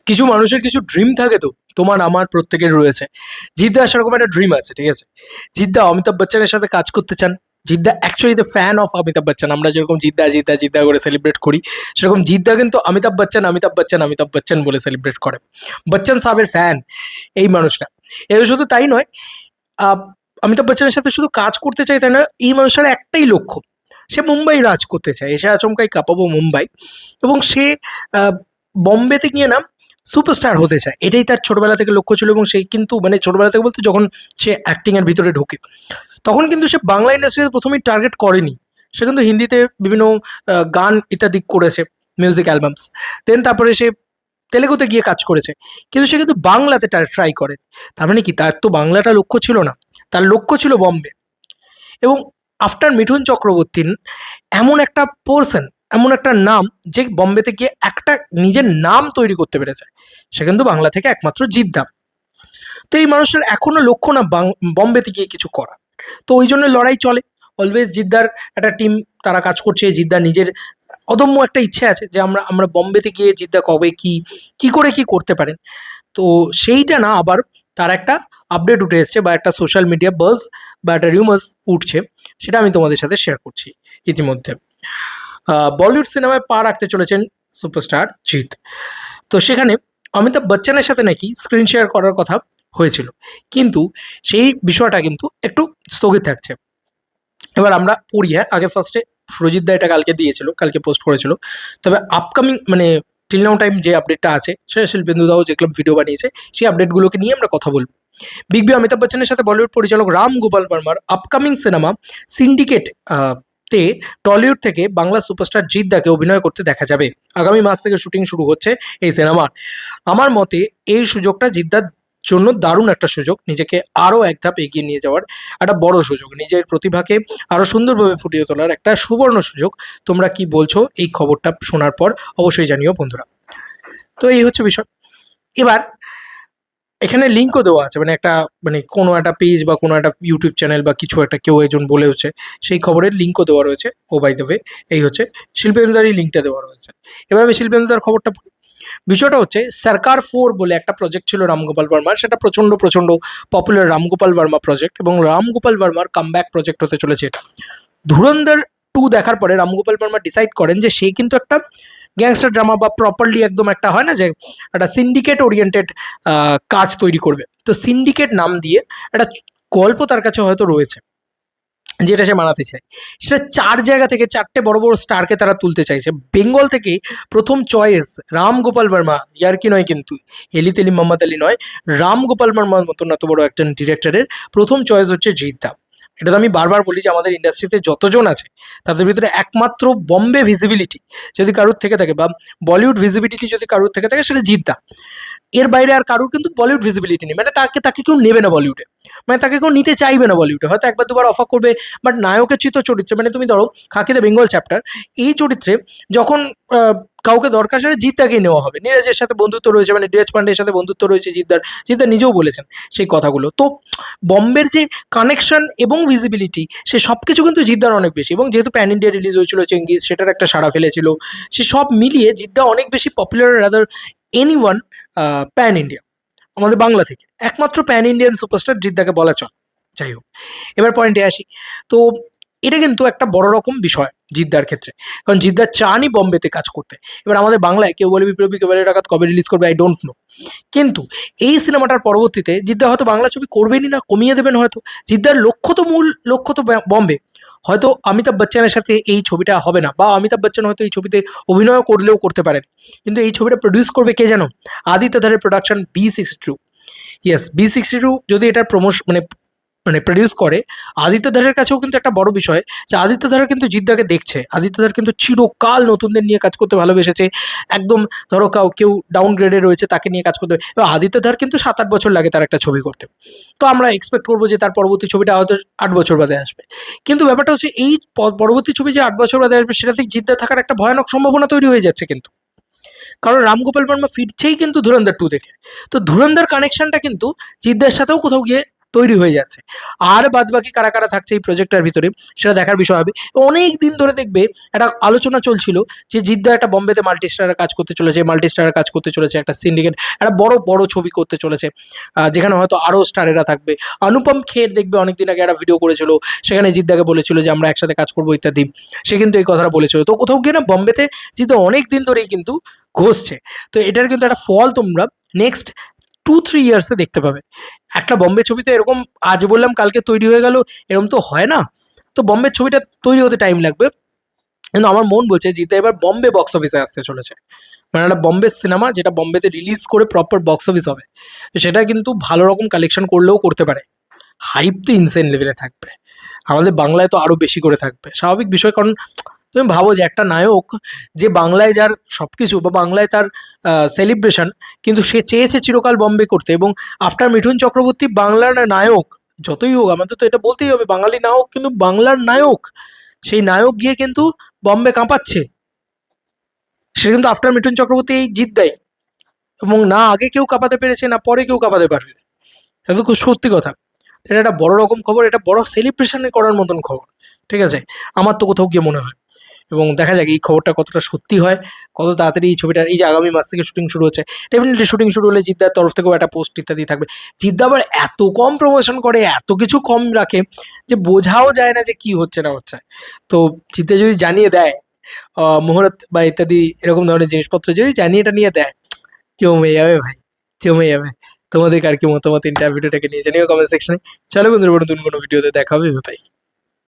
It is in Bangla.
কিছু মানুষের কিছু ড্রিম থাকে তো, তোমার আমার প্রত্যেকের রয়েছে। জিদ্দা সেরকম একটা ড্রিম আছে, ঠিক আছে। জিদ্দা অমিতাভ বচ্চনের সাথে কাজ করতে চান। Jeddah actually the fan of Amitabh Bachchan. আমরা যেরকম জিদ্দা জিদ্দা জিদ্দা করে সেলিব্রেট করি, সেরকম জিদ্দা কিন্তু অমিতাভ বচ্চন অমিতাভ বচ্চন অমিতাভ বচ্চন বলে সেলিব্রেট করে। বচ্চন সাহেবের ফ্যান এই মানুষটা। এর শুধু তাই নয়, আহ, অমিতাভ বচ্চনের সাথে শুধু কাজ করতে চাই তাই না, এই মানুষটার একটাই লক্ষ্য, সে মুম্বাই রাজ করতে চায়। এসে আচমকাই কাঁপাবো মুম্বাই। এবং সে আহ, বম্বেতে গিয়ে না সুপারস্টার হতে চায়, এটাই তার ছোটবেলা থেকে লক্ষ্য ছিল। এবং সেই কিন্তু মানে ছোটবেলা থেকে বলতে যখন সে অ্যাক্টিং এর ভিতরে ঢোকে, তখন কিন্তু সে বাংলা ইন্ডাস্ট্রিতে প্রথমেই টার্গেট করেনি। সে কিন্তু হিন্দিতে বিভিন্ন গান ইত্যাদি করেছে, মিউজিক অ্যালবামস। দেন তারপরে সে তেলেগুতে গিয়ে কাজ করেছে, কিন্তু সে কিন্তু বাংলাতে ট্রাই করে। তার মানে কি, তার তো বাংলাটা লক্ষ্য ছিল না, তার লক্ষ্য ছিল বম্বে। এবং আফটার মিঠুন চক্রবর্তী, এমন একটা পার্সন, এমন একটা নাম, যে বম্বেতে গিয়ে একটা নিজের নাম তৈরি করতে পেরেছে, সে কিন্তু বাংলা থেকে একমাত্র জিদ্দা। তো এই মানুষের এখনো লক্ষ্য না বম্বেতে গিয়ে কিছু করা। তো ওই জন্য লড়াই চলে অলওয়েজ। জিদ্দার একটা টিম, তারা কাজ করছে। জিদ্দার নিজের অদম্য একটা ইচ্ছে আছে যে আমরা আমরা বম্বেতে গিয়ে জিদ্দা কবে কি কি করে কি করতে পারেন। তো সেইটা না আবার তার একটা আপডেট উঠে এসছে, বা একটা সোশ্যাল মিডিয়া বাজ বা একটা রিউমার্স উঠছে, সেটা আমি তোমাদের সাথে শেয়ার করছি ইতিমধ্যে। বলিউড সিনেমায় পা রাখতে চলেছেন সুপারস্টার জিৎ। তো সেখানে অমিতাভ বচ্চনের সাথে নাকি স্ক্রিন শেয়ার করার কথা হয়েছিল, কিন্তু সেই বিষয়টা কিন্তু একটু স্থগিত থাকছে। এবার আমরা পড়ি, হ্যাঁ, আগে ফার্স্টে সুরজিৎ দা এটা কালকে দিয়েছিল, কালকে পোস্ট করেছিল। তবে আপকামিং মানে টিল নাও টাইম যে আপডেটটা আছে, সেটা শিল্পেন্দু দাও দেখলাম ভিডিও বানিয়েছে, সেই আপডেটগুলোকে নিয়ে আমরা কথা বলবো। বিগ বি অমিতাভ বচ্চনের সাথে বলিউড পরিচালক রাম গোপাল বর্মার আপকামিং সিনেমা সিন্ডিকেট তে টলিউড থেকে বাংলা সুপারস্টার জিদ্দাকে অভিনয় করতে দেখা যাবে। আগামী মাস থেকে শুটিং শুরু হচ্ছে এই সিনেমার। আমার মতে এই সুযোগটা জিদ্দার জন্য দারুণ একটা সুযোগ, নিজেকে আরও এক ধাপ এগিয়ে নিয়ে যাওয়ার একটা বড় সুযোগ, নিজের প্রতিভাকে আরও সুন্দরভাবে ফুটিয়ে তোলার একটা সুবর্ণ সুযোগ। তোমরা কি বলছো এই খবরটা শোনার পর? অবশ্যই জানিও বন্ধুরা। তো এই হচ্ছে বিষয়। এবার এখানে লিঙ্কও দেওয়া আছে, মানে একটা মানে কোনো একটা পেজ বা কোনো একটা ইউটিউব চ্যানেল বা কিছু একটা কেউ একজন বলেওছে, সেই খবরের লিঙ্কও দেওয়া রয়েছে। ও বাই দ্য ওয়ে, এই হচ্ছে শিল্পেন্দুদারই লিঙ্কটা দেওয়া রয়েছে। এবার আমি শিল্পেন্দুদার খবরটা পড়ি। বিষয়টা হচ্ছে সরকার 4 বলে একটা প্রজেক্ট ছিল রামগোপাল বর্মার, সেটা প্রচণ্ড প্রচণ্ড পপুলার রামগোপাল বর্মা প্রজেক্ট, এবং রামগোপাল বর্মার কামব্যাক প্রজেক্ট হতে চলেছে এটা। ধুরন্ধর 2 দেখার পরে রামগোপাল বর্মা ডিসাইড করেন যে সে কিন্তু একটা গ্যাংস্টার ড্রামা বা প্রপারলি একদম একটা হয় না যে একটা সিন্ডিকেট ওরিয়েন্টেড কাজ তৈরি করবে। তো সিন্ডিকেট নাম দিয়ে একটা গল্প তার কাছে হয়তো রয়েছে, যেটা সে বানাতে চায়। সেটা 4 জায়গা থেকে 4টে বড় বড় স্টারকে তারা তুলতে চাইছে। বেঙ্গল থেকে প্রথম চয়েস রাম গোপাল বর্মা, ইয়ার কি নয় কিন্তু, এলি তেলি মোহাম্মদ আলী নয়, রাম গোপাল বর্মার মতন এত বড় একজন ডিরেক্টরের প্রথম চয়েস হচ্ছে জিদ্দা। এটা তো আমি বারবার বলি যে আমাদের ইন্ডাস্ট্রিতে যতজন আছে তাদের ভিতরে একমাত্র বম্বে ভিজিবিলিটি যদি কারুর থেকে থাকে, বা বলিউড ভিজিবিলিটি যদি কারুর থেকে থাকে, সেটা জিদ্দা। এর বাইরে আর কারুর কিন্তু বলিউড ভিজিবিলিটি নেই, মানে তাকে তাকে কেউ নেবে না বলিউডে, মানে তাকে কেউ নিতে চাইবে না বলিউডে। হয়তো একবার দুবার অফার করবে, বাট নায়কের চিত্র চরিত্রে, মানে তুমি ধরো খাকি দ্য বেঙ্গল চ্যাপ্টার, এই চরিত্রে যখন কাউকে দরকার, সেটা জিদ্দাকেই নেওয়া হবে। নীরজের সাথে বন্ধুত্ব রয়েছে, মানে ডিএচ পান্ডের সাথে বন্ধুত্ব রয়েছে জিদ্দার, জিদ্দা নিজেও বলেছেন সেই কথাগুলো। তো বম্বের যে কানেকশন এবং ভিজিবিলিটি, সে সব কিছু কিন্তু জিদ্দার অনেক বেশি। এবং যেহেতু প্যান ইন্ডিয়া রিলিজ হয়েছিল চেঙ্গিজ, সেটার একটা সাড়া ফেলেছিল, সে সব মিলিয়ে জিদ্দা অনেক বেশি popular rather any one pan India. আমাদের বাংলা থেকে একমাত্র প্যান ইন্ডিয়ান সুপারস্টার জিদ্দাকে বলা চলে। যাই হোক, এবার পয়েন্টে আসি। তো এটা কিন্তু একটা বড় রকম বিষয় জিদ্দার ক্ষেত্রে, কারণ জিদ্দার চানই বম্বেতে কাজ করতে। এবার আমাদের বাংলায় কেউ বলে বিপ্লবী, কেউ বলে ডাকাত কবে রিলিজ করবে, আই ডোন্ট নো। কিন্তু এই সিনেমাটার পরবর্তীতে জিদ্দা হয়তো বাংলা ছবি করবেনই না, কমিয়ে দেবেন হয়তো। জিদ্দার লক্ষ্য তো, মূল লক্ষ্য তো বম্বে। হয়তো অমিতাভ বচ্চনের সাথে এই ছবিটা হবে না, বা অমিতাভ বচ্চন হয়তো এই ছবিতে অভিনয় করলেও করতে পারেন, কিন্তু এই ছবিটা প্রডিউস করবে কে জানো? আদিত্য ধারের প্রোডাকশন B62। ইয়েস, B62 যদি এটা মানে মানে প্রডিউস করে, আদিত্য ধারের কাছেও কিন্তু একটা বড় বিষয় যে আদিত্য ধারা কিন্তু জিদ্দাকে দেখছে। আদিত্য ধার কিন্তু চিরকাল নতুনদের নিয়ে কাজ করতে ভালোবেসেছে। একদম ধরো কেউ ডাউন গ্রেডে রয়েছে, তাকে নিয়ে কাজ করতে হবে। এবার আদিত্য ধার কিন্তু 7-8 বছর লাগে তার একটা ছবি করতে। তো আমরা এক্সপেক্ট করবো যে তার পরবর্তী ছবিটা হয়তো 8 বছর বাদে আসবে। কিন্তু ব্যাপারটা হচ্ছে এই পরবর্তী ছবি যে 8 বছর বাদে আসবে, সেটাতে জিদ্দা থাকার একটা ভয়ানক সম্ভাবনা তৈরি হয়ে যাচ্ছে কিন্তু। কারণ রামগোপাল বর্মা ফিরছেই কিন্তু ধুরন্ধর 2 দেখে। তো ধুরন্ধর কানেকশনটা কিন্তু জিদ্দার সাথেও কোথাও গিয়ে তৈরি হয়ে যাচ্ছে। আর বাদবাকি কারা কারা থাকছে এই প্রজেক্টটার ভিতরে সেটা দেখার বিষয় হবে। অনেক দিন ধরে দেখবে একটা আলোচনা চলছিল যে জিদ্দা একটা বম্বেতে মাল্টি স্টারের কাজ করতে চলেছে, মাল্টি স্টারের কাজ করতে চলেছে, একটা সিন্ডিকেট, একটা বড় বড় ছবি করতে চলেছে, যেখানে হয়তো আরও স্টারেরা থাকবে। অনুপম খের দেখবে অনেকদিন আগে একটা ভিডিও করেছিল, সেখানে জিদ্দাকে বলেছিল যে আমরা একসাথে কাজ করবো ইত্যাদি। সে কিন্তু এই কথাটা বলেছিল। তো কোথাও গিয়ে না বম্বেতে জিদ্দা অনেক দিন ধরেই কিন্তু ঘষছে। তো এটার কিন্তু একটা ফল তোমরা নেক্সট 2-3 ইয়ার্সে দেখতে পাবে। একটা বম্বে ছবি তো এরকম আজ বললাম কালকে তৈরি হয়ে গেল, এরকম তো হয় না। তো বম্বের ছবিটা তৈরি হতে টাইম লাগবে, কিন্তু আমার মন বলছে জিদ্দা এবার বম্বে বক্স অফিসে আসতে চলেছে। মানে একটা বম্বে সিনেমা যেটা বম্বেতে রিলিজ করে প্রপার বক্স অফিস হবে, সেটা কিন্তু ভালো রকম কালেকশন করলেও করতে পারে। হাইপ তো ইনসেন লেভেলে থাকবে, আমাদের বাংলায় তো আরও বেশি করে থাকবে, স্বাভাবিক বিষয়। কারণ তুমি ভাবো যে একটা নায়ক যে বাংলায় যার সব কিছু বা বাংলায় তার সেলিব্রেশন, কিন্তু সে চেয়েছে চিরকাল বম্বে করতে, এবং আফটার মিঠুন চক্রবর্তী বাংলার নায়ক যতই হোক, আমাদের তো এটা বলতেই হবে, বাঙালি নায়ক কিন্তু বাংলার নায়ক, সেই নায়ক গিয়ে কিন্তু বম্বে কাঁপাচ্ছে। সে কিন্তু আফটার মিঠুন চক্রবর্তী এই জিত দেয়, এবং না আগে কেউ কাঁপাতে পেরেছে না পরে কেউ কাঁপাতে পারবে। এটা তো খুব সত্যি কথা। এটা একটা বড় রকম খবর, এটা বড় সেলিব্রেশনে করার মতন খবর, ঠিক আছে, আমার তো কোথাও গিয়ে মনে হয়। এবং দেখা যাক এই খবরটা কতটা সত্যি হয়, কত তাড়াতাড়ি এই ছবিটা, এই যে আগামী মাস থেকে শুটিং শুরু হচ্ছে, ডেফিনেটলি শুটিং শুরু হলে জিদ্দার তরফ থেকেও একটা পোস্ট ইত্যাদি থাকবে। জিদ্দা আবার এত কম প্রমোশন করে, এত কিছু কম রাখে যে বোঝাও যায় না যে কি হচ্ছে না হচ্ছে। তো জিদ্দা যদি জানিয়ে দেয় মুহূর্ত বা ইত্যাদি এরকম ধরনের জিনিসপত্র যদি জানিয়ে এটা নিয়ে দেয়, জমে যাবে ভাই, জমে যাবে। তোমাদের আর কি মতামত ভিডিওটাকে নিয়ে জানিও কমেন্ট সেকশনে। চলো বন্ধুরা, নতুন কোনো ভিডিওতে দেখা হবে, ভাই।